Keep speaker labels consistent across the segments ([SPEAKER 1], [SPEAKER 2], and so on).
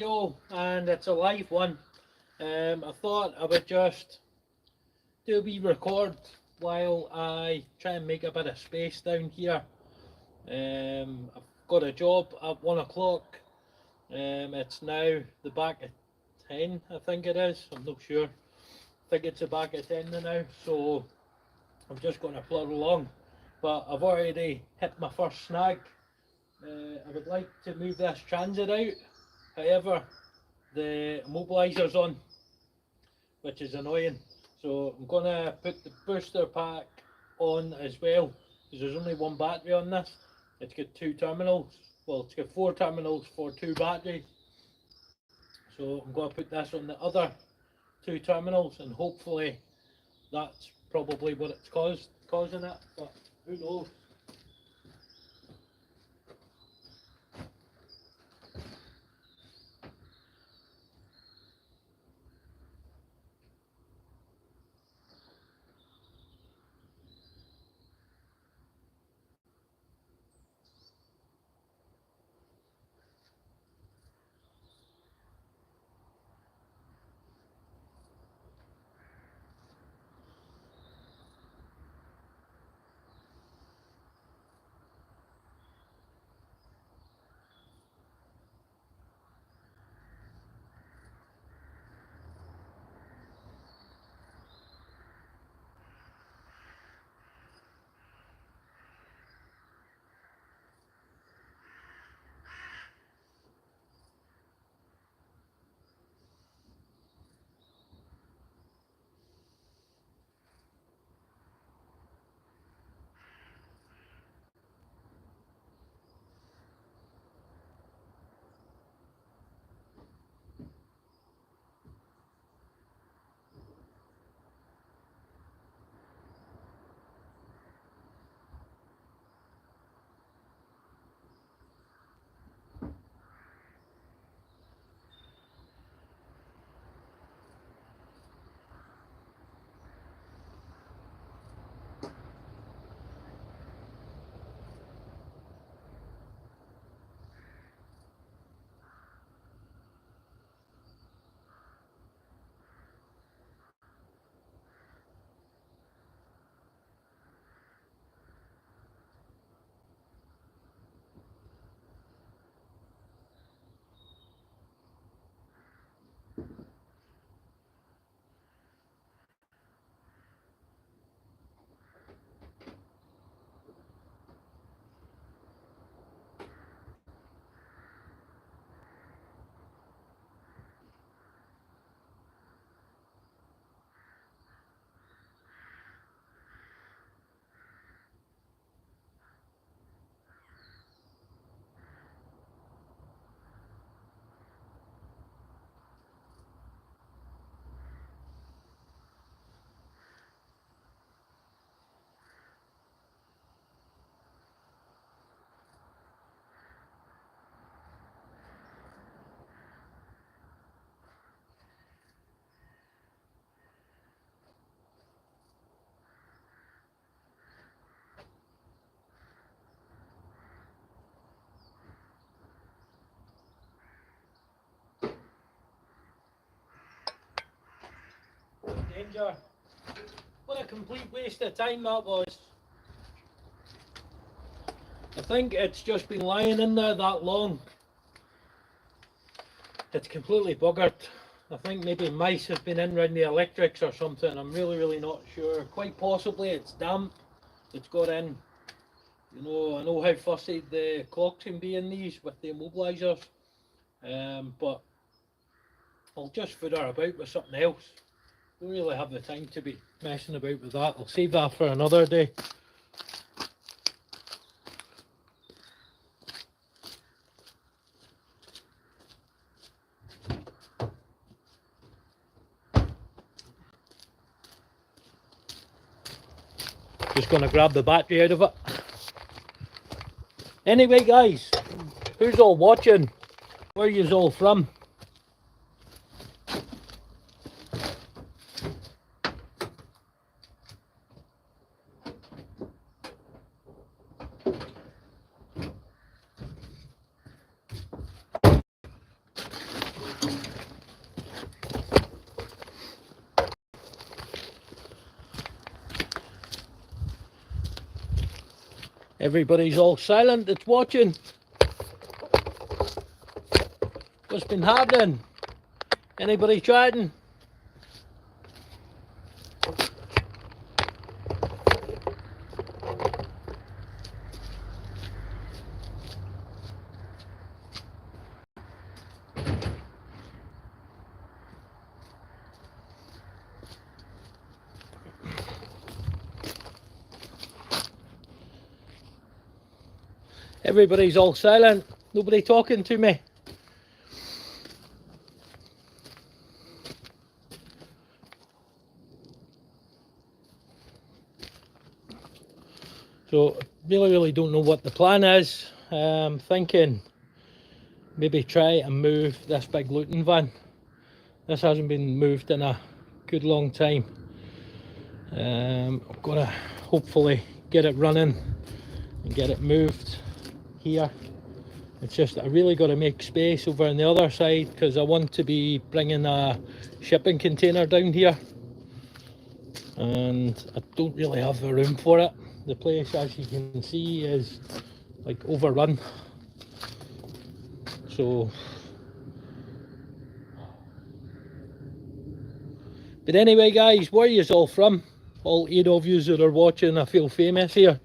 [SPEAKER 1] Video, and it's a live one. I thought I would just do a wee record while I try and make a bit of space down here. I've got a job at 1 o'clock. It's now the back at 10, I think it is. I'm not sure. I think it's the back at 10 now, so I'm just going to plod along. But I've already hit my first snag. I would like to move this transit out. However, the immobiliser's on, which is annoying. So I'm going to put the booster pack on as well, because there's only one battery on this. It's got two terminals. Well, it's got four terminals for two batteries. So I'm going to put this on the other two terminals, and hopefully that's probably what it's causing it, but who knows. Danger. What a complete waste of time that was. I think it's just been lying in there that long. It's completely buggered. I think maybe mice have been in around the electrics or something. I'm really not sure. Quite possibly it's damp. It's got in. You know, I know how fussy the clocks can be in these with the immobilisers. But I'll just fiddle about with something else. Don't really have the time to be messing about with that. I'll save that for another day. Just gonna grab the battery out of it. Anyway guys, who's all watching? Where are yous all from? Everybody's all silent that's watching. What's been happening? Anybody chatting? Everybody's all silent. Nobody talking to me. So really don't know what the plan is. I'm thinking maybe try and move this big looting van. This hasn't been moved in a good long time. I've got to hopefully get it running and get it moved here. It's just I really got to make space over on the other side because I want to be bringing a shipping container down here, and I don't really have the room for it. The place, as you can see, is like overrun. So, but anyway guys, where are you all from? All 8 of you that are watching, I feel famous here.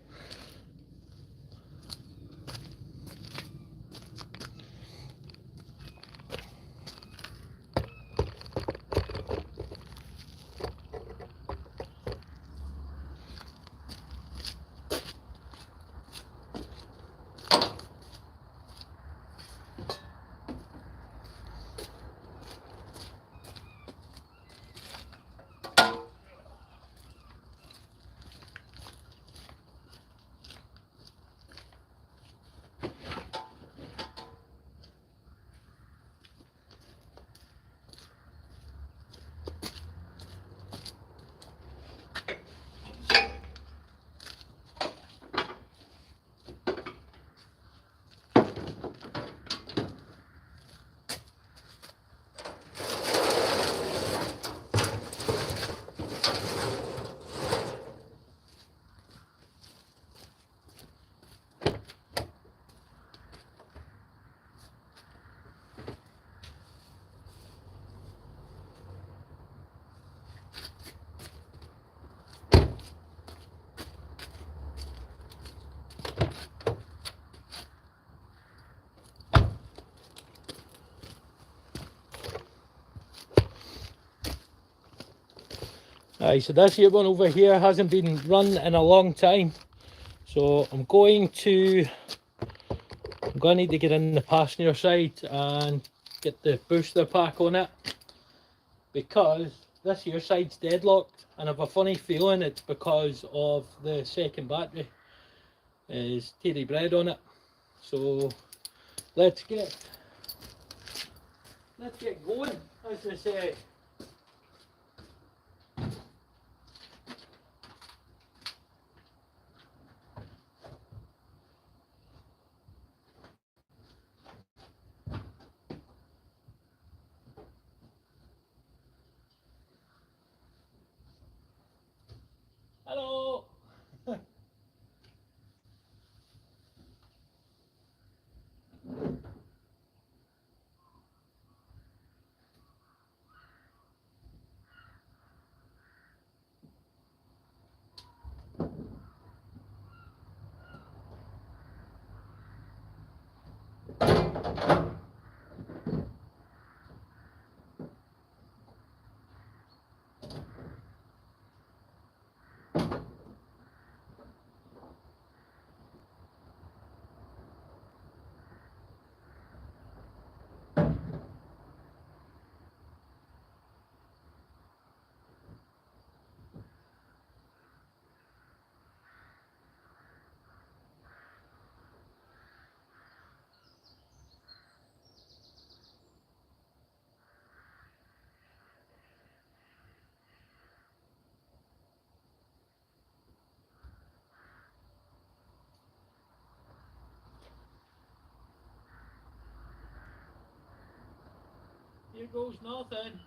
[SPEAKER 1] Aye, so this here one over here hasn't been run in a long time, so I'm going to need to get in the passenger side and get the booster pack on it, because this here side's deadlocked and I have a funny feeling it's because of the second battery is Terry bread on it. So let's get going, as they say. Hello. Here goes nothing.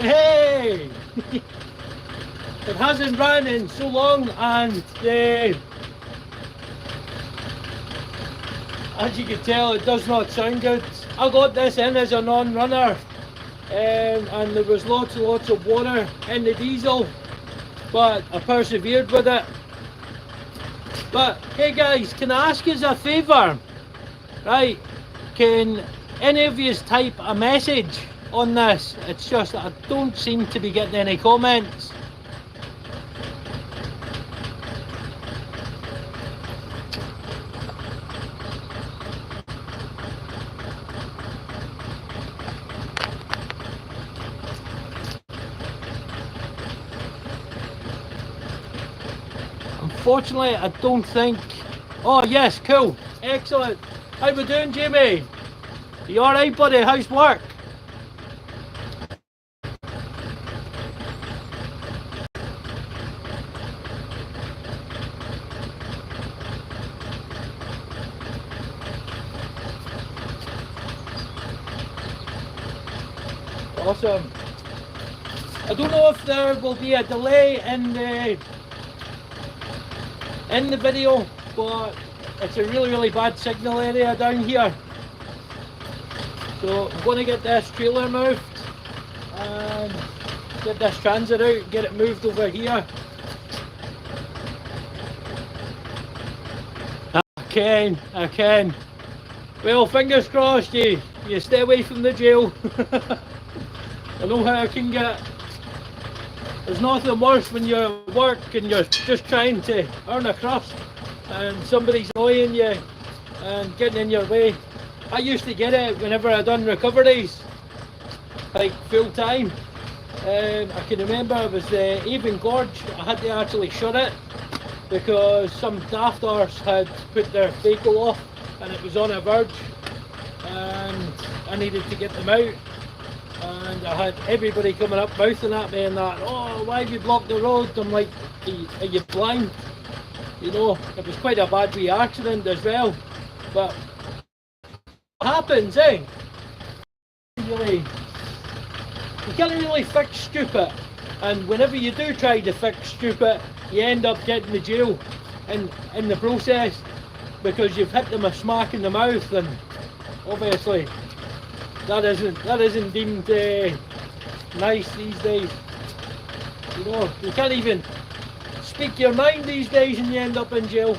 [SPEAKER 1] Hey! It hasn't run in so long, and as you can tell, it does not sound good. I got this in as a non-runner, and there was lots and lots of water in the diesel, but I persevered with it. But hey guys, can I ask you a favour? Right, can any of you type a message on this? It's just that I don't seem to be getting any comments. Unfortunately, I don't think... Oh yes, cool, excellent. How we doing, Jamie? You alright, buddy? How's work? Awesome. I don't know if there will be a delay in the video, but it's a really bad signal area down here. So I'm going to get this trailer moved and get this transit out, get it moved over here. I can. Well, fingers crossed you stay away from the jail. I know how I can get. There's nothing worse when you're at work and you're just trying to earn a crust and somebody's annoying you and getting in your way. I used to get it whenever I done recoveries, like full time. I can remember it was the Avon Gorge. I had to actually shut it because some daft arse had put their vehicle off and it was on a verge and I needed to get them out. And I had everybody coming up mouthing at me and that, oh, why have you blocked the road? I'm like, are you blind? You know, it was quite a bad wee accident as well. But what happens, eh? You can't really fix stupid. And whenever you do try to fix stupid, you end up getting the jail in the process because you've hit them a smack in the mouth, and obviously that isn't deemed nice these days. You know, you can't even speak your mind these days and you end up in jail.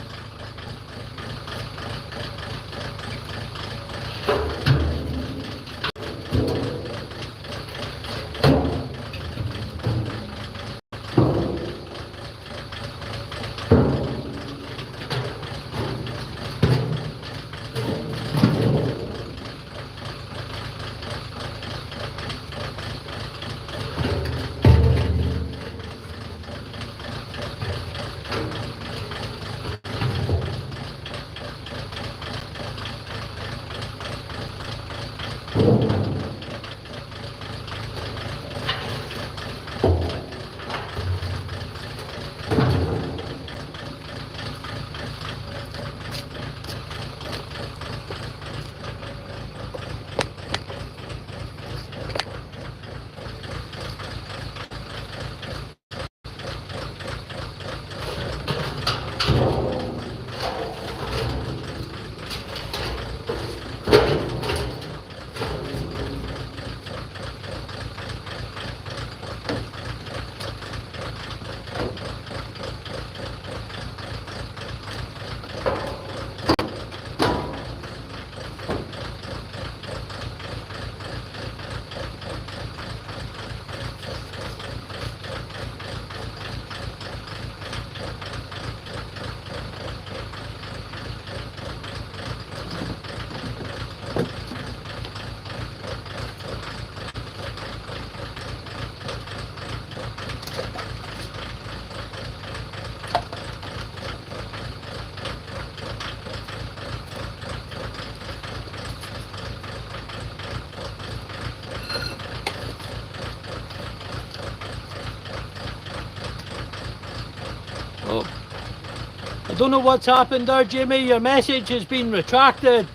[SPEAKER 1] don't know what's happened there, Jamie. Your message has been retracted.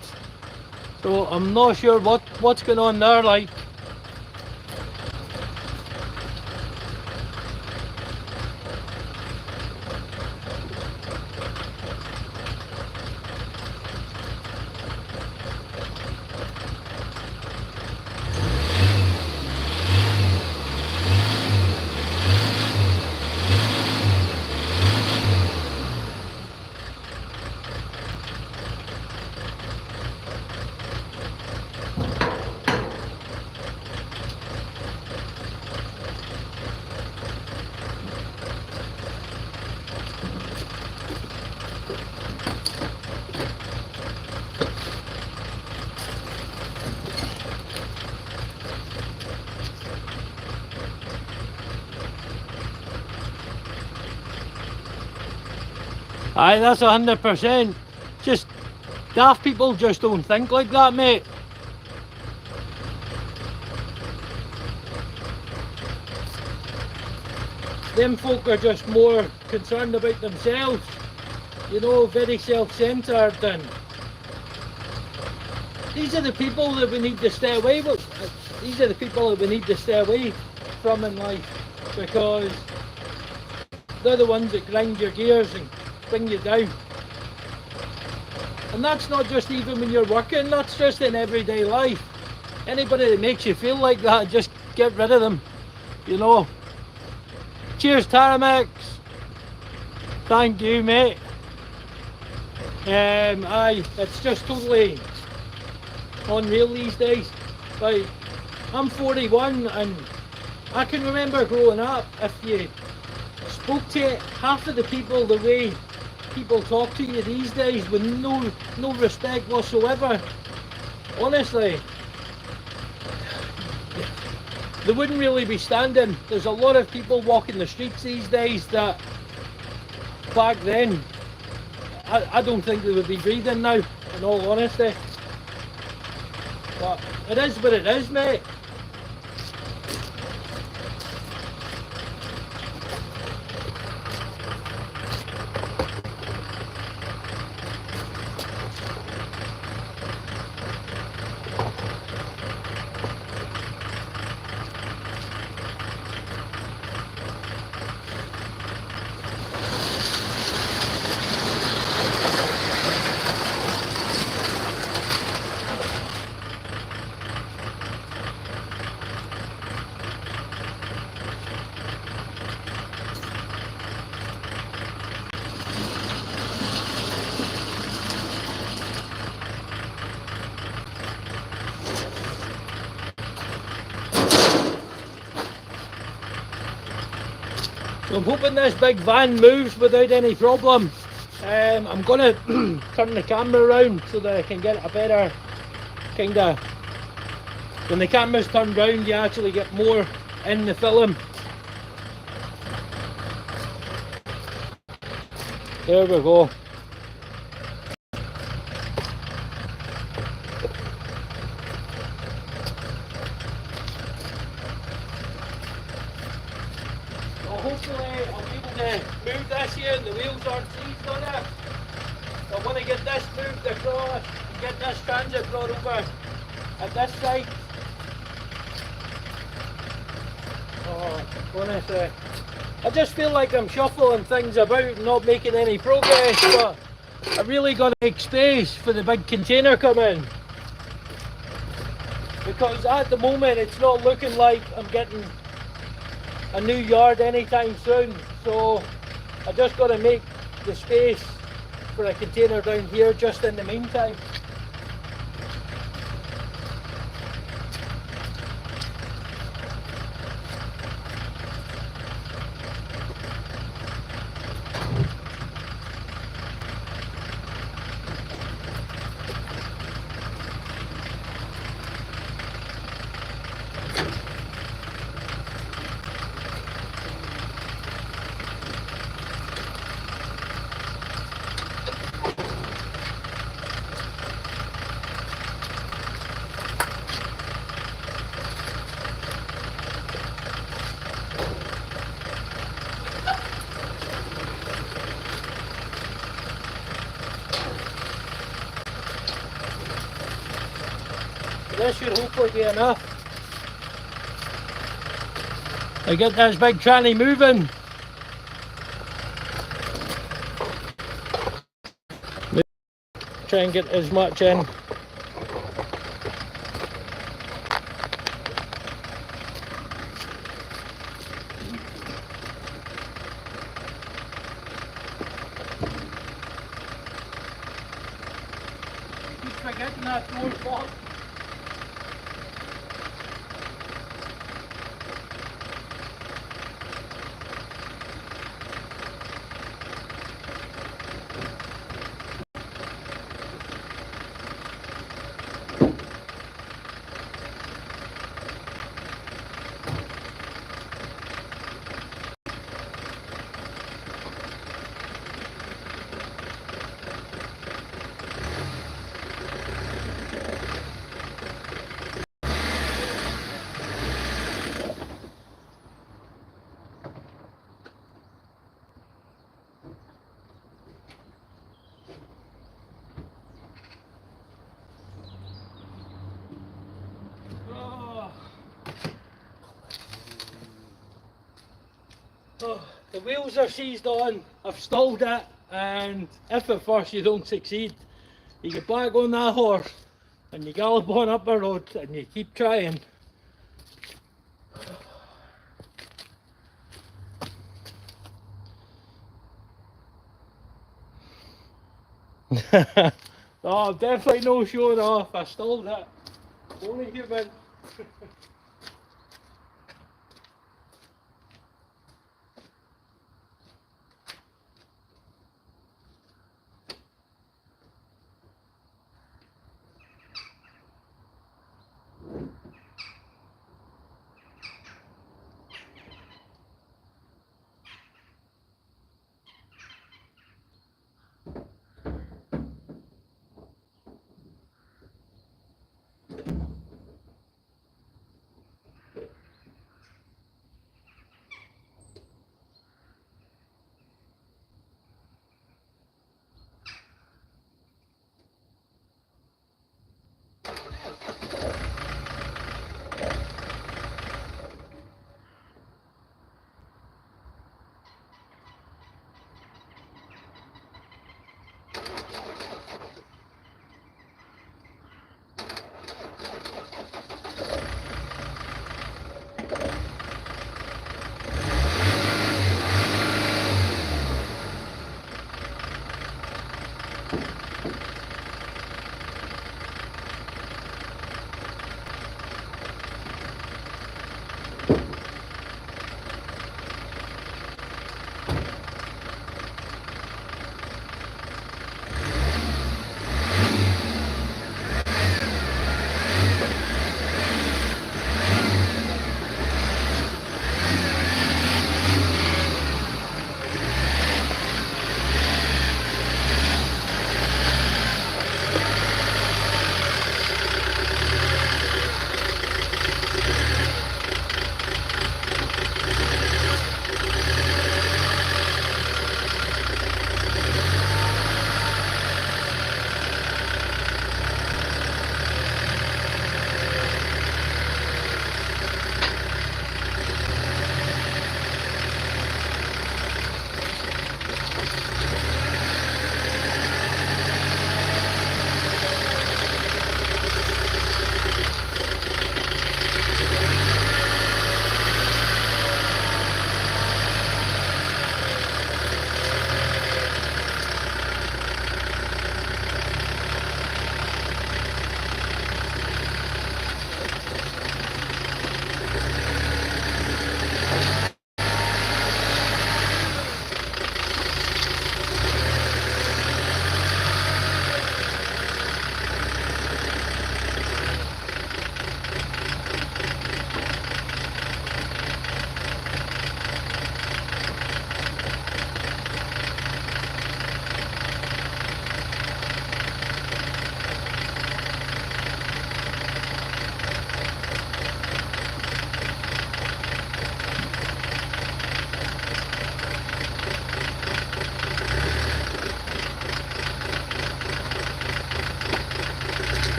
[SPEAKER 1] So I'm not sure what's going on there, like. Aye, that's 100%. Just daft people just don't think like that, mate. Them folk are just more concerned about themselves, you know, very self-centred, and these are the people that we need to stay away with. These are the people that we need to stay away from in life, because they're the ones that grind your gears and bring you down. And that's not just even when you're working, that's just in everyday life. Anybody that makes you feel like that, just get rid of them, you know. Cheers, Taramex. Thank you, mate. Aye, it's just totally unreal these days. Like, I'm 41 and I can remember growing up, if you spoke to half of the people the way people talk to you these days with no respect whatsoever, honestly, they wouldn't really be standing. There's a lot of people walking the streets these days that back then I don't think they would be breathing now, in all honesty. But it is what it is, mate. So I'm hoping this big van moves without any problem. I'm going to turn the camera around so that I can get a better kind of... When the camera's turned round, you actually get more in the film. There we go. Hopefully I'll be able to move this here and the wheels aren't seized on it. I want to get this moved across and get this transit brought over at this side. Oh, honestly, I just feel like I'm shuffling things about and not making any progress, but I really got to make space for the big container coming. Because at the moment it's not looking like I'm getting a new yard anytime soon, so I just got to make the space for a container down here just in the meantime. this should hopefully be enough. I get this big tranny moving. Try and get as much in. Keep forgetting that door box. Oh, the wheels are seized on, I've stalled it, and if at first you don't succeed, you get back on that horse and you gallop on up the road and you keep trying. Oh, definitely no showing off, I stalled it. Only human.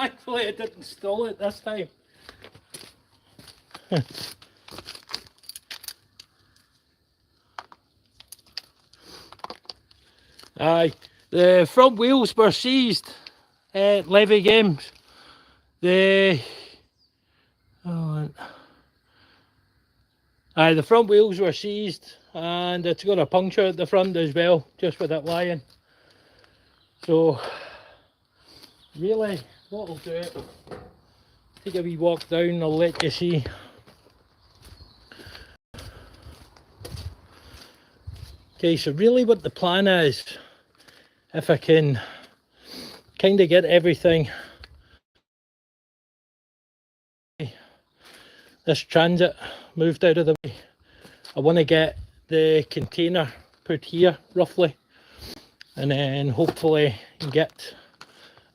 [SPEAKER 1] Thankfully I didn't stall it this time. Aye, the front wheels were seized at Levy Games. The front wheels were seized, and it's got a puncture at the front as well, just with it lying. So really, what I'll do, take a wee walk down, I'll let you see. Okay, so really what the plan is, if I can kind of get everything, this transit moved out of the way, I want to get the container put here roughly, and then hopefully get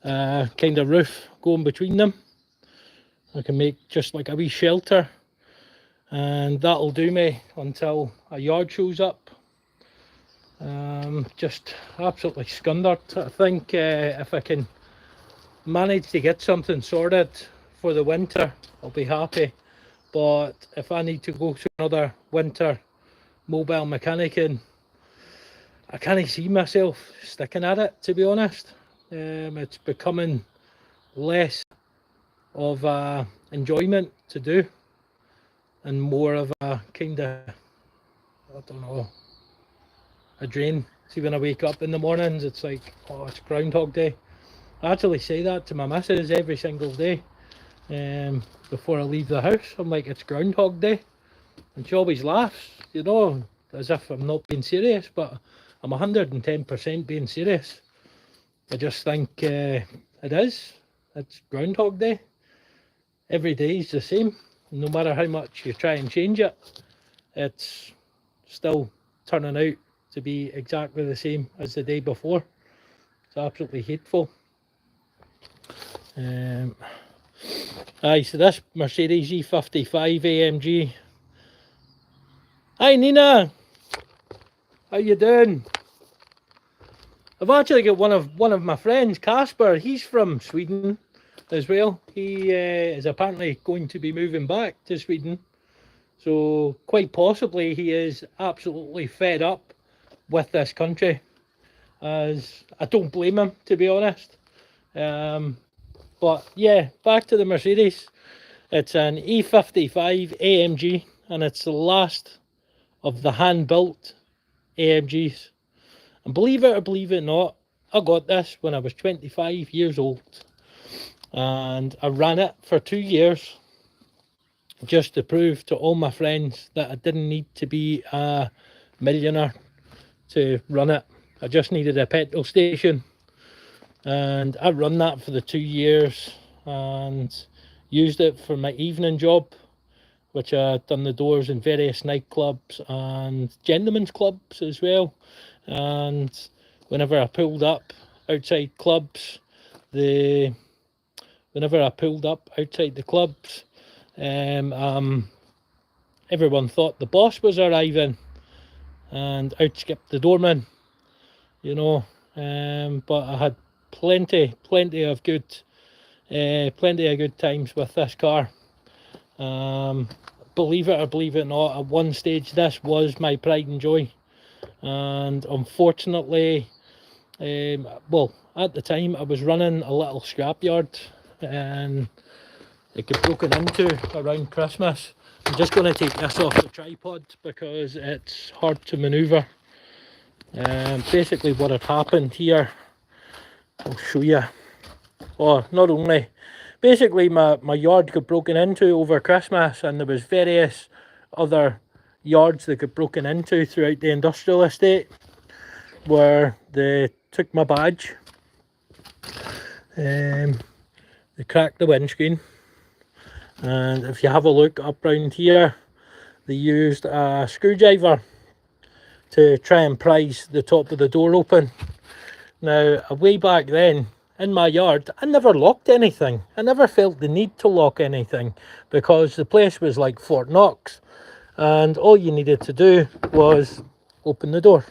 [SPEAKER 1] a kind of roof going between them. I can make just like a wee shelter, and that'll do me until a yard shows up. Just absolutely scundered. I think if I can manage to get something sorted for the winter, I'll be happy. But if I need to go to another winter mobile mechanicing, I can't see myself sticking at it, to be honest. It's becoming less of a enjoyment to do and more of a kind of, I don't know, a drain. See, when I wake up in the mornings, it's like, oh, it's Groundhog Day. I actually say that to my missus every single day before I leave the house. I'm like, it's Groundhog Day, and she always laughs, you know, as if I'm not being serious, but I'm 110% being serious. I just think it is. It's Groundhog Day. Every day is the same. No matter how much you try and change it, it's still turning out to be exactly the same as the day before. It's absolutely hateful. Aye, so this Mercedes E55 AMG. Hi Nina, how you doing? I've actually got one of my friends, Casper. He's from Sweden as well. He is apparently going to be moving back to Sweden, so quite possibly he is absolutely fed up with this country, as I don't blame him, to be honest. But yeah, back to the Mercedes. It's an E55 AMG, and it's the last of the hand-built AMGs. And believe it or believe it not, I got this when I was 25 years old, and I ran it for 2 years just to prove to all my friends that I didn't need to be a millionaire to run it. I just needed a petrol station, and I run that for the 2 years and used it for my evening job, which I done the doors in various nightclubs and gentlemen's clubs as well. And whenever I pulled up outside clubs, everyone thought the boss was arriving, and out skipped the doorman, you know. But I had plenty of good times with this car. Believe it or believe it not, at one stage this was my pride and joy, and unfortunately, well, at the time I was running a little scrapyard, and it got broken into around Christmas. I'm just going to take this off the tripod because it's hard to manoeuvre. Basically what had happened here, I'll show you. Oh, not only, basically my yard got broken into over Christmas, and there was various other yards that got broken into throughout the industrial estate, where they took my badge, they cracked the windscreen, and if you have a look up round here, they used a screwdriver to try and prise the top of the door open. Now, way back then, in my yard, I never locked anything. I never felt the need to lock anything, because the place was like Fort Knox, and all you needed to do was open the door.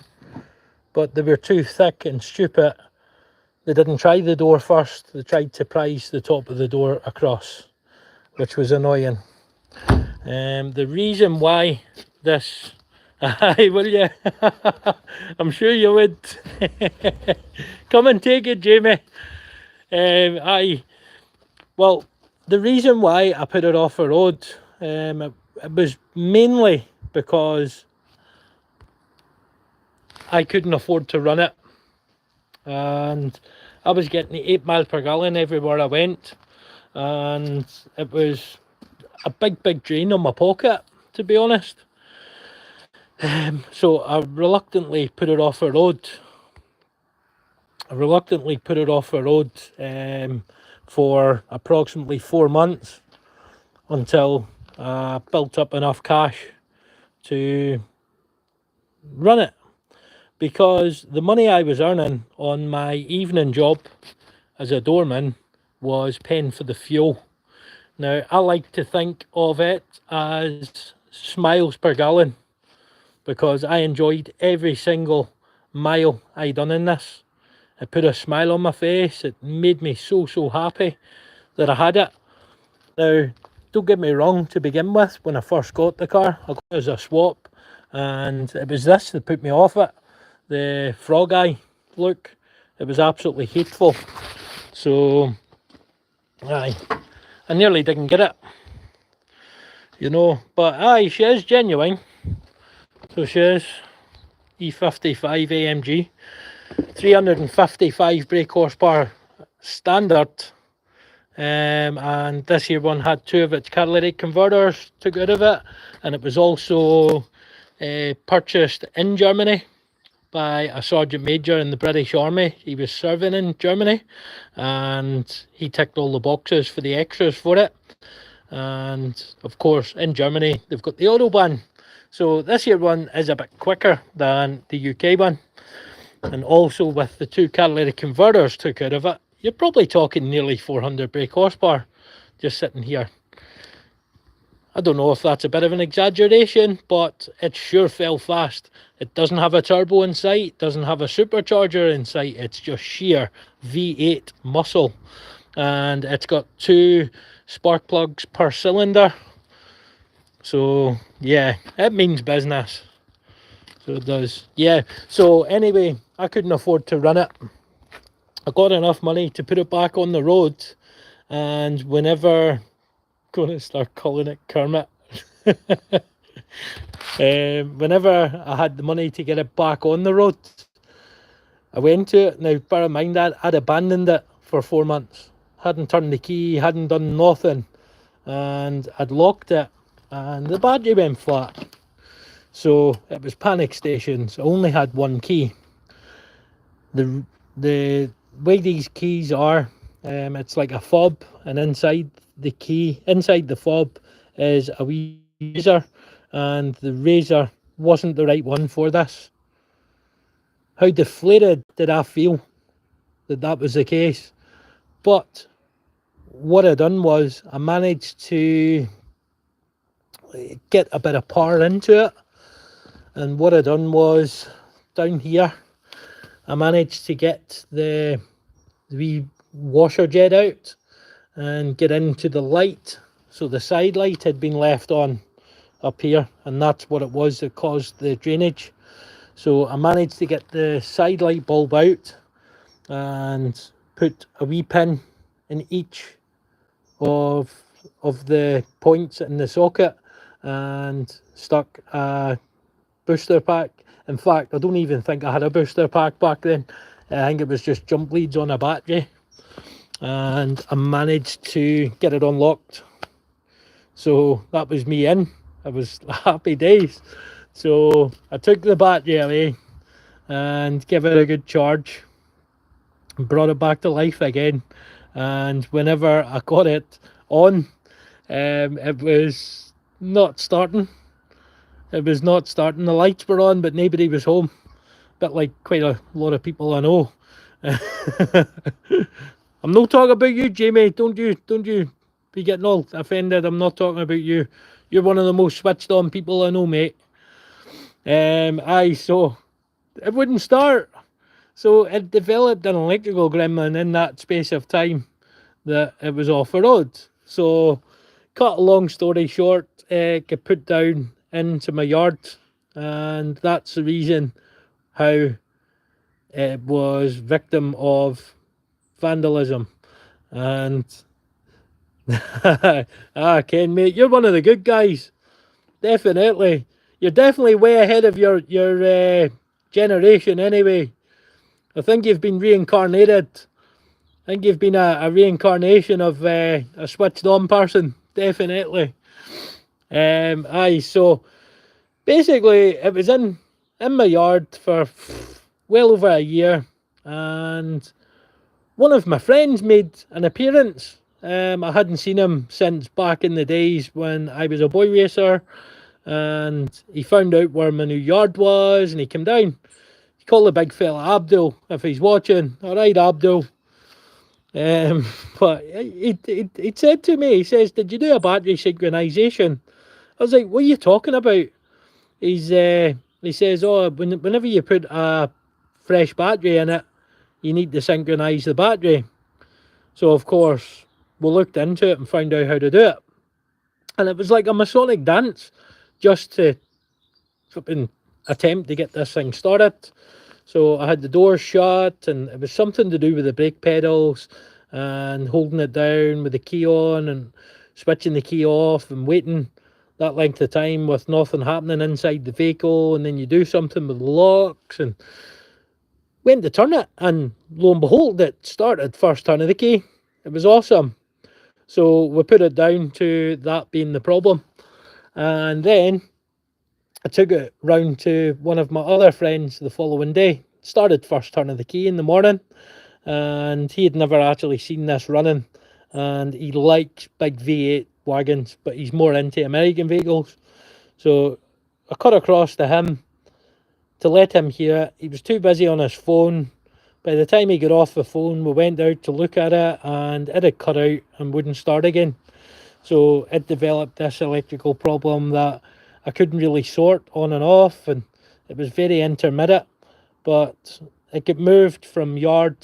[SPEAKER 1] But they were too thick and stupid they didn't try the door first. They tried to prise the top of the door across, which was annoying. The reason why this... Aye, will you? I'm sure you would. Come and take it, Jamie. Aye. Well, the reason why I put it off the road, it was mainly because I couldn't afford to run it. And I was getting 8 miles per gallon everywhere I went. And it was a big drain on my pocket, to be honest. So I reluctantly put it off the road. For approximately 4 months until I built up enough cash to run it. Because the money I was earning on my evening job as a doorman was paying for the fuel. Now, I like to think of it as miles per gallon, because I enjoyed every single mile I done in this. It put a smile on my face. It made me so happy that I had it. Now, don't get me wrong, to begin with, when I first got the car, I got it as a swap, and it was this that put me off it. The frog eye look, it was absolutely hateful. So, aye, I nearly didn't get it, you know, but aye, she is genuine. So she is E55 AMG, 355 brake horsepower standard, and this here one had 2 of its catalytic converters took out of it, and it was also purchased in Germany by a sergeant major in the British Army. He was serving in Germany, and he ticked all the boxes for the extras for it. And of course, in Germany, they've got the Autobahn. So this here one is a bit quicker than the UK one. And also with the 2 catalytic converters took out of it, you're probably talking nearly 400 brake horsepower just sitting here. I don't know if that's a bit of an exaggeration, but it sure fell fast. It doesn't have a turbo in sight, doesn't have a supercharger in sight. It's just sheer V8 muscle. And it's got 2 spark plugs per cylinder. So yeah, it means business. So it does. Yeah, so anyway, I couldn't afford to run it. I got enough money to put it back on the road, and whenever... I'm gonna start calling it Kermit. Whenever I had the money to get it back on the road, I went to it. Now, bear in mind that I'd abandoned it for 4 months. Hadn't turned the key, hadn't done nothing, and I'd locked it, and the battery went flat. So it was panic stations. I only had 1 key. The way these keys are, it's like a fob, and inside the fob is a wee razor, and the razor wasn't the right one for this. How deflated did I feel that was the case? But what I done was I managed to get a bit of power into it, and what I done was down here I managed to get the wee washer jet out and get into the light. So the side light had been left on up here, and that's what it was that caused the drainage. So I managed to get the side light bulb out and put a wee pin in each of the points in the socket and stuck a booster pack. In fact, I don't even think I had a booster pack back then. I think it was just jump leads on a battery, and I managed to get it unlocked. So that was me in. It was happy days. So I took the battery away and gave it a good charge, brought it back to life again, and whenever I got it on, it was not starting. The lights were on, but nobody was home. Bit like quite a lot of people I know. I'm not talking about you, Jamie. Don't you be getting all offended. I'm not talking about you. You're one of the most switched on people I know, mate. So it wouldn't start. So it developed an electrical gremlin in that space of time that it was off the road. So, cut a long story short, it got put down into my yard, and that's the reason how it was victim of vandalism. And Ken, mate, you're one of the good guys. Definitely, you're definitely way ahead of your generation. Anyway, I think you've been reincarnated. I think you've been a reincarnation of a switched on person. Definitely. Aye. So basically, it was in my yard for well over a year, and one of my friends made an appearance. I hadn't seen him since back in the days when I was a boy racer, and he found out where my new yard was, and he came down. He called the big fella Abdul if he's watching. All right, Abdul. Um, but he said to me, he says, "Did you do a battery synchronization?" I was like, "What are you talking about?" He says, "Oh, whenever you put a fresh battery in it, you need to synchronize the battery." So of course we looked into it and found out how to do it, and it was like a Masonic dance, just to flipping attempt to get this thing started. So I had the doors shut, and it was something to do with the brake pedals and holding it down with the key on and switching the key off and waiting that length of time with nothing happening inside the vehicle. And then you do something with the locks, and went to turn it, and lo and behold, it started first turn of the key. It was awesome. So we put it down to that being the problem. And then I took it round to one of my other friends the following day. Started first turn of the key in the morning, and he had never actually seen this running. And he likes big V8 wagons, but he's more into American vehicles. So I cut across to him to let him hear it. He was too busy on his phone. By the time he got off the phone, we went out to look at it, and it had cut out and wouldn't start again. So it developed this electrical problem that I couldn't really sort on and off, and it was very intermittent. But it got moved from yard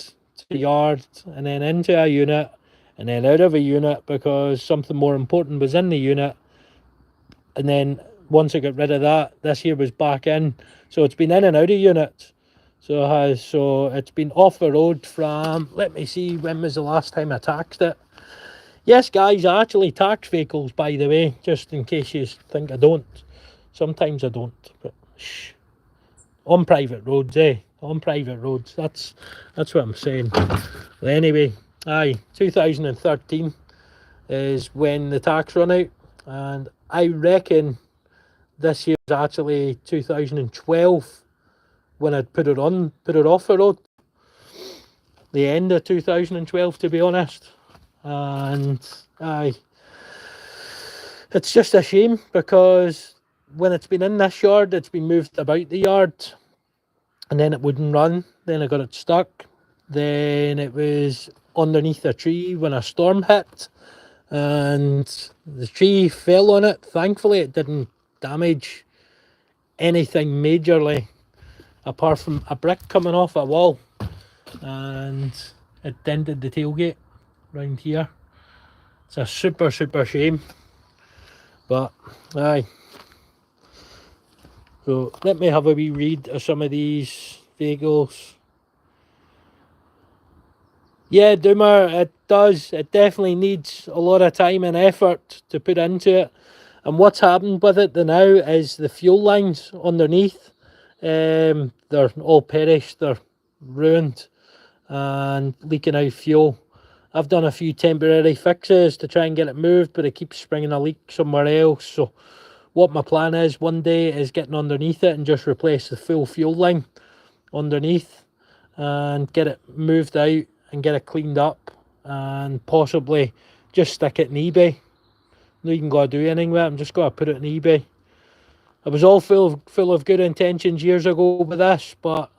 [SPEAKER 1] to yard, and then into a unit, and then out of a unit because something more important was in the unit. And then once I got rid of that, this year was back in. So it's been in and out of units. So it has. So it's been off the road from, let me see, when was the last time I taxed it? Yes, guys, I actually tax vehicles, by the way, just in case you think I don't. Sometimes I don't, but shh. On private roads, eh? On private roads. That's what I'm saying. But anyway, 2013 is when the tax run out, and I reckon this year was actually 2012 when I'd put it off the road. The end of 2012, to be honest. And it's just a shame because when it's been in this yard, it's been moved about the yard, and then it wouldn't run. Then I got it stuck. Then it was underneath a tree when a storm hit, and the tree fell on it. Thankfully, it didn't damage anything majorly, apart from a brick coming off a wall, and it dented the tailgate round here. It's a super shame, but aye. So let me have a wee read of some of these vehicles. Yeah, Doomer, it does. It definitely needs a lot of time and effort to put into it. And what's happened with it now is the fuel lines underneath, they're all perished, they're ruined and leaking out fuel. I've done a few temporary fixes to try and get it moved, but it keeps springing a leak somewhere else. So what my plan is one day is getting underneath it and just replace the full fuel line underneath and get it moved out and get it cleaned up, and possibly just stick it in eBay. No, you can go do anything with it. I'm just going to put it in eBay. I was all full of good intentions years ago with this, but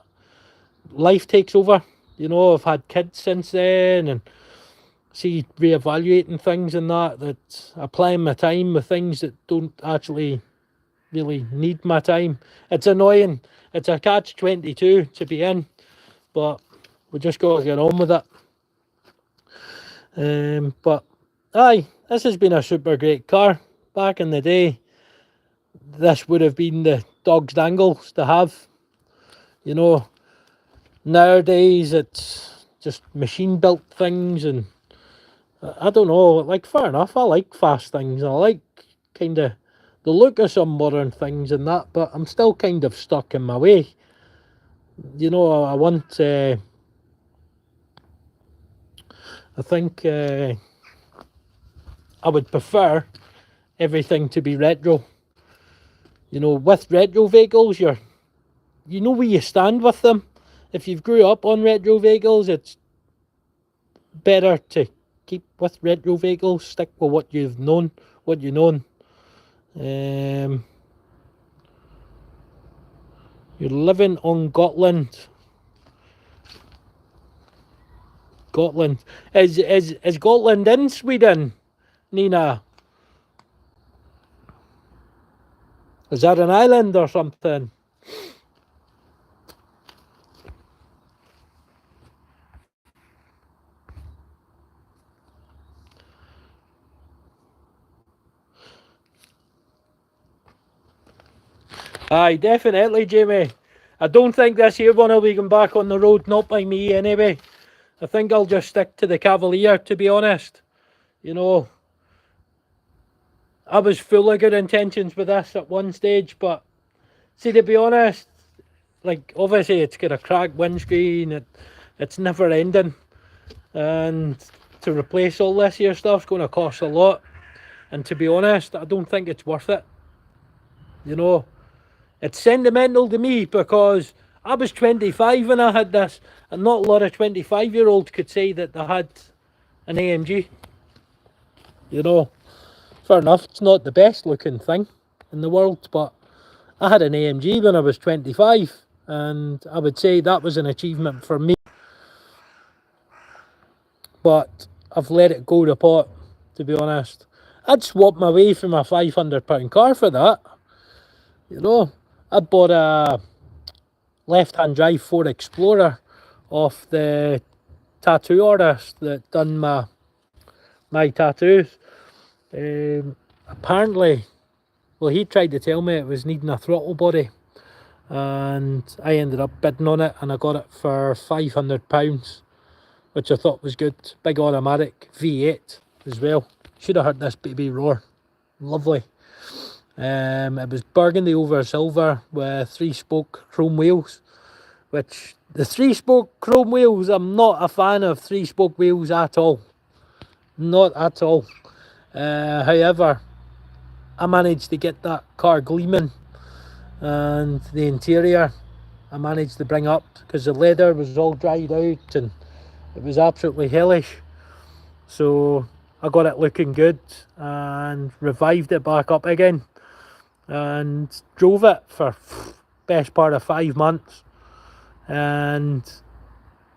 [SPEAKER 1] life takes over. You know, I've had kids since then, and see, reevaluating things and that applying my time with things that don't actually really need my time. It's annoying. It's a catch-22 to be in, but we just got to get on with it. But aye, this has been a super great car. Back in the day, this would have been the dog's dangles to have. You know, nowadays it's just machine built things, and I don't know, like, fair enough, I like fast things, I like kind of the look of some modern things and that, but I'm still kind of stuck in my way. You know, I want, I think I would prefer everything to be retro. You know, with retro vehicles, you know where you stand with them. If you've grew up on retro vehicles, it's better to keep with retro vehicles, stick with what you've known, what you known. You're living on Gotland. Gotland. Is Gotland in Sweden, Nina? Is that an island or something? Aye, definitely, Jamie. I don't think this year one will be going back on the road, not by me anyway. I think I'll just stick to the Cavalier, to be honest. You know, I was full of good intentions with this at one stage, but see, to be honest, like, obviously it's got a cracked windscreen, it's never ending, and to replace all this here stuff's going to cost a lot, and to be honest, I don't think it's worth it. You know, it's sentimental to me because I was 25 when I had this, and not a lot of 25-year-olds could say that they had an AMG. You know, fair enough, it's not the best looking thing in the world, but I had an AMG when I was 25, and I would say that was an achievement for me. But I've let it go to pot, to be honest. I'd swap my way from a £500 car for that. You know, I bought a left-hand drive Ford Explorer off the tattoo artist that done my tattoos. Apparently, well, he tried to tell me it was needing a throttle body, and I ended up bidding on it, and I got it for £500, which I thought was good. Big automatic V8 as well. Should have heard this baby roar. Lovely. It was burgundy over silver with 3-spoke chrome wheels, which the 3-spoke chrome wheels, I'm not a fan of 3-spoke wheels at all. Not at all. However, I managed to get that car gleaming, and the interior I managed to bring up because the leather was all dried out and it was absolutely hellish. So I got it looking good and revived it back up again and drove it for best part of 5 months. And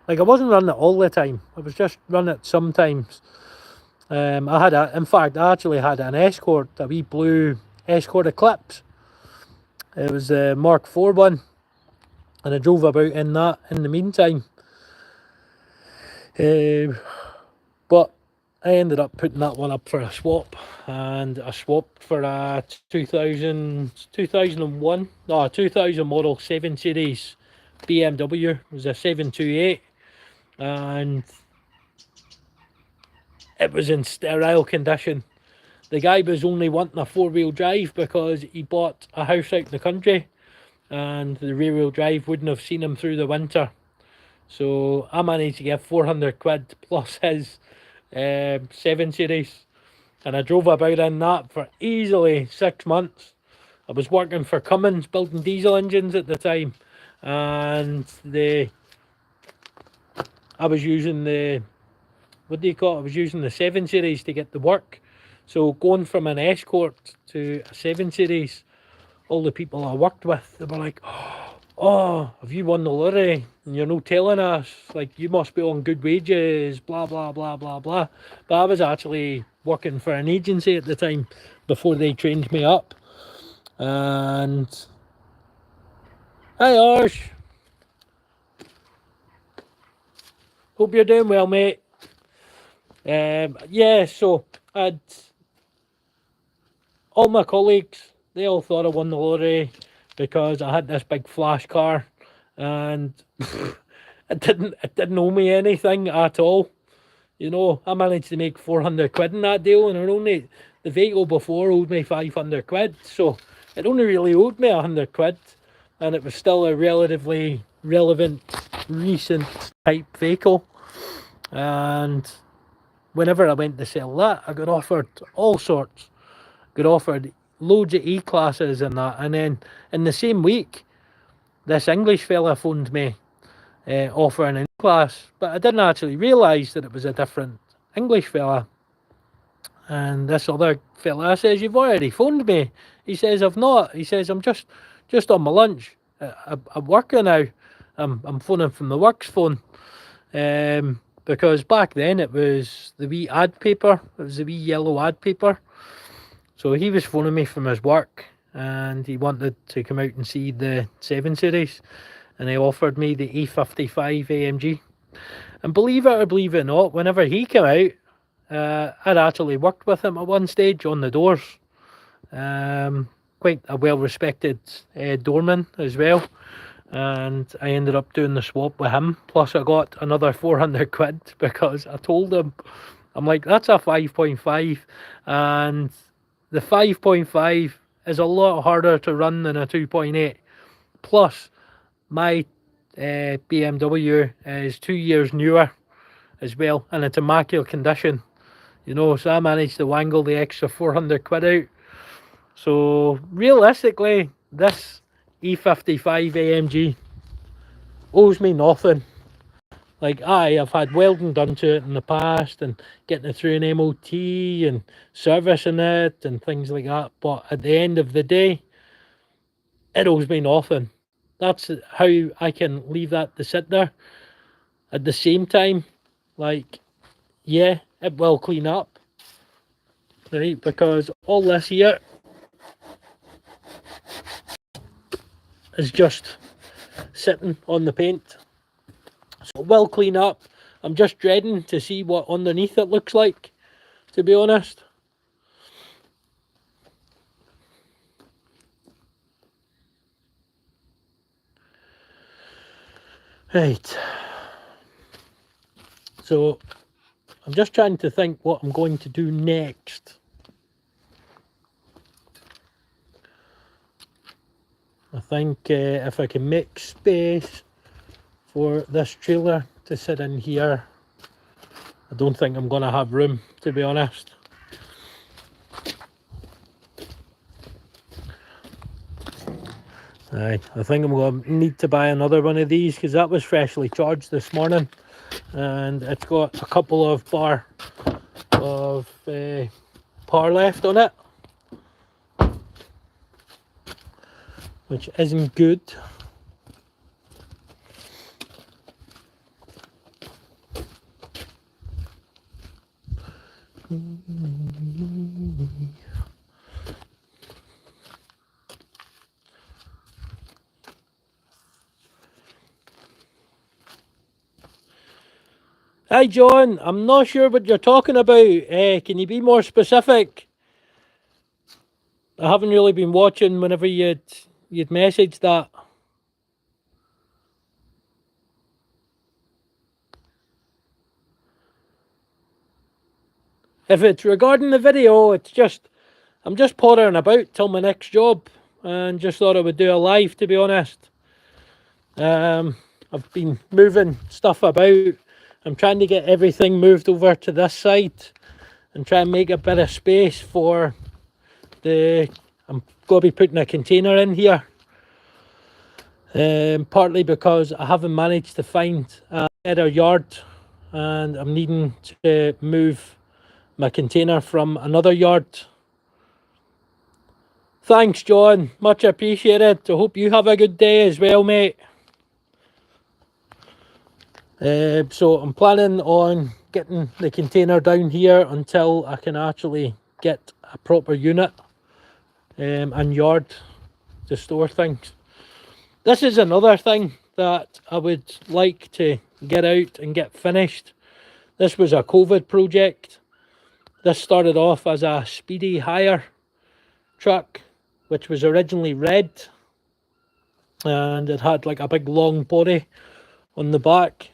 [SPEAKER 1] like, I wasn't running it all the time, I was just running it sometimes. In fact, I actually had an Escort, a wee blue Escort Eclipse. It was the Mark IV one, and I drove about in that in the meantime. But I ended up putting that one up for a swap, and I swapped for a 2000 model 7 Series BMW. It was a 728, and it was in sterile condition. The guy was only wanting a 4-wheel drive because he bought a house out in the country, and the rear-wheel drive wouldn't have seen him through the winter. So I managed to get 400 quid plus his 7 Series, and I drove about in that for easily 6 months. I was working for Cummins, building diesel engines at the time, and I was using the, what do you call it? I was using the 7 Series to get the work. So going from an Escort to a 7 Series, all the people I worked with, they were like, oh, have you won the lottery? And you're no telling us, like, you must be on good wages, blah, blah, blah, blah, blah. But I was actually working for an agency at the time before they trained me up. And, hi, Arsh. Hope you're doing well, mate. Yeah, so I'd all my colleagues, they all thought I won the lottery because I had this big flash car, and it didn't owe me anything at all. You know, I managed to make 400 quid in that deal, and the vehicle before owed me 500 quid, so it only really owed me 100 quid, and it was still a relatively relevant, recent type vehicle. And whenever I went to sell that, I got offered all sorts. Got offered loads of E-classes and that, and then in the same week, this English fella phoned me offering an E-class, but I didn't actually realise that it was a different English fella. And this other fella says, "You've already phoned me." He says, "I've not." He says, "I'm just on my lunch. I'm working now. I'm phoning from the works phone." Because back then it was the wee ad paper. It was the wee yellow ad paper. So he was phoning me from his work, and he wanted to come out and see the 7 Series, and he offered me the E55 AMG. And believe it or believe it not, whenever he came out, I'd actually worked with him at one stage on the doors. Quite a well-respected doorman as well. And I ended up doing the swap with him. Plus I got another 400 quid because I told him, I'm like, that's a 5.5, and the 5.5 is a lot harder to run than a 2.8. Plus my BMW is 2 years newer as well, and it's immaculate condition, you know, so I managed to wangle the extra 400 quid out. So realistically, this E55 AMG owes me nothing. Like, I've had welding done to it in the past, and getting it through an MOT and servicing it and things like that, but at the end of the day, it owes me nothing. That's how I can leave that to sit there. At the same time, like, yeah, it will clean up, right? Because all this here is just sitting on the paint. So it will clean up. I'm just dreading to see what underneath it looks like, to be honest. Right. So I'm just trying to think what I'm going to do next. I think if I can make space for this trailer to sit in here, I don't think I'm going to have room, to be honest. I think I'm going to need to buy another one of these, because that was freshly charged this morning, and it's got a couple of bar of power left on it, which isn't good. Hi John, I'm not sure what you're talking about. Can you be more specific? I haven't really been watching whenever you'd messaged that. If it's regarding the video, I'm just pottering about till my next job, and just thought I would do a live, to be honest. I've been moving stuff about. I'm trying to get everything moved over to this side and try and make a bit of space for I'm going to be putting a container in here. Partly because I haven't managed to find a better yard, and I'm needing to move my container from another yard. Thanks John, much appreciated. I hope you have a good day as well, mate. So I'm planning on getting the container down here until I can actually get a proper unit and yard to store things. This is another thing that I would like to get out and get finished. This was a COVID project. This started off as a speedy hire truck, which was originally red, and it had like a big long body on the back.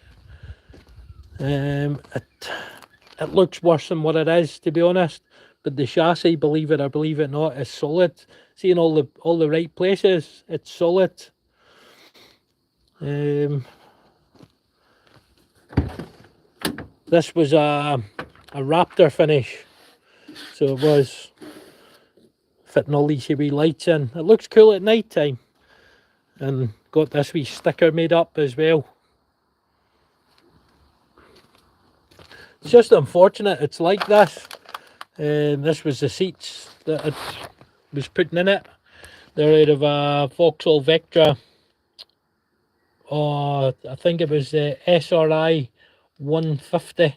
[SPEAKER 1] It looks worse than what it is, to be honest, but the chassis, believe it or believe it not, is solid. See, in all the right places, it's solid. This was a Raptor finish, so it was fitting all these wee lights in. It looks cool at night time, and got this wee sticker made up as well. It's just unfortunate it's like this. This was the seats that it was putting in it. They're out of a Vauxhall Vectra. I think it was the SRI 150. It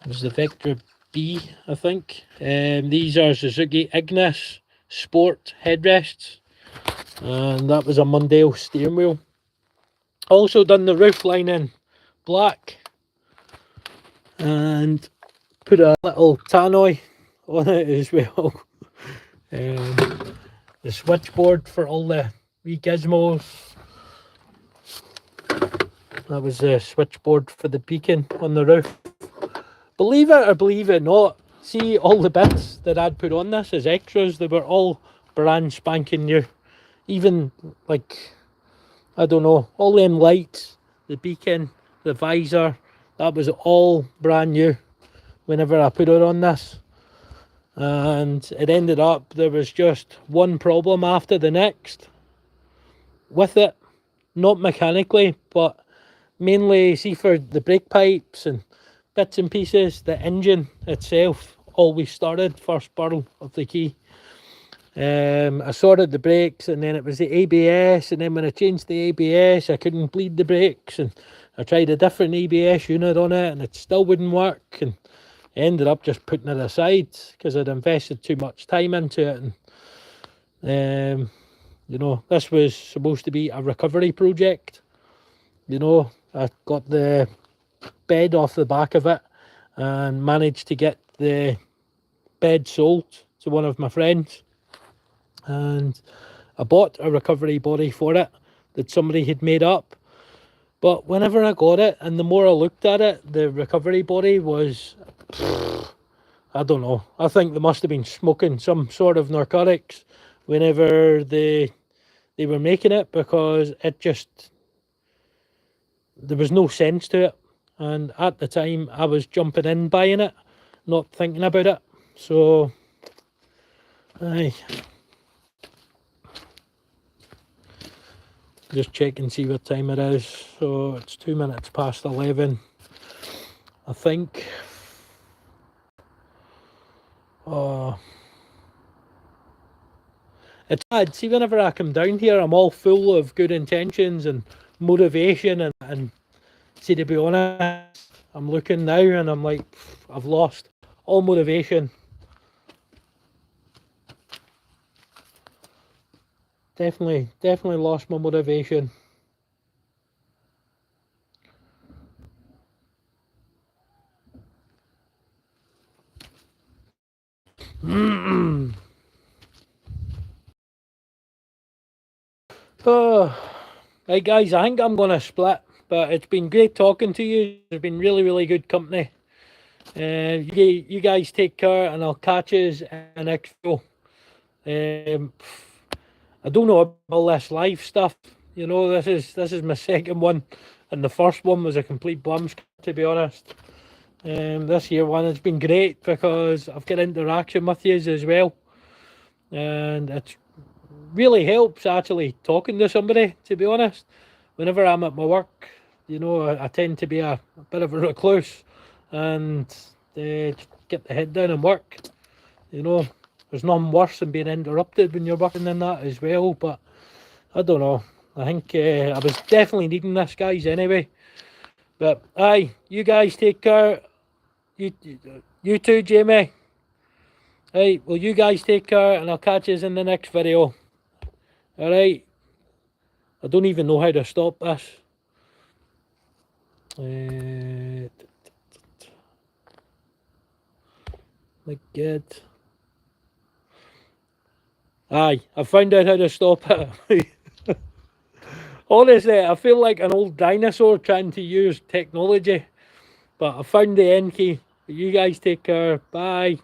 [SPEAKER 1] was the Vectra B, I think. These are Suzuki Ignis Sport headrests, and that was a Mondale steering wheel. Also done the roof line in black, and put a little tannoy on it as well. The switchboard for all the wee gizmos. That was the switchboard for the beacon on the roof. Believe it or believe it not, see all the bits that I'd put on this as extras, they were all brand spanking new. Even like, I don't know, all them lights, the beacon, the visor, that was all brand new whenever I put it on this. And it ended up, there was just one problem after the next with it. Not mechanically, but mainly, see, for the brake pipes and bits and pieces, the engine itself always started first burl of the key. I sorted the brakes, and then it was the ABS, and then when I changed the ABS I couldn't bleed the brakes, and I tried a different ABS unit on it and it still wouldn't work, and I ended up just putting it aside because I'd invested too much time into it. And you know, this was supposed to be a recovery project. You know, I got the bed off the back of it and managed to get the bed sold to one of my friends, and I bought a recovery body for it that somebody had made up. But whenever I got it, and the more I looked at it, the recovery body was, I don't know, I think they must have been smoking some sort of narcotics whenever they were making it, because it just, there was no sense to it. And at the time I was jumping in buying it, not thinking about it. So aye, just check and see what time it is. So it's 2 minutes past 11, I think. It's bad. See, whenever I come down here, I'm all full of good intentions and motivation, and see, to be honest, I'm looking now and I'm like, I've lost all motivation. Definitely lost my motivation. Oh, right guys, I think I'm gonna split, but it's been great talking to you. It's been really good company. You guys take care, and I'll catch you in the next show. I don't know about all this live stuff. You know, this is my second one, and the first one was a complete bums, to be honest. This year one has been great because I've got interaction with you as well, and it really helps actually talking to somebody, to be honest. Whenever I'm at my work, you know, I tend to be a bit of a recluse, and get the head down and work. You know, there's nothing worse than being interrupted when you're working in that as well. But I don't know, I think I was definitely needing this, guys, anyway. But aye, you guys take care. You too, Jamie. Right, well, you guys take care, and I'll catch you in the next video. Alright, I don't even know how to stop this. My God. Aye, I found out how to stop it. Honestly, I feel like an old dinosaur trying to use technology. But I found the end key. You guys take care. Bye.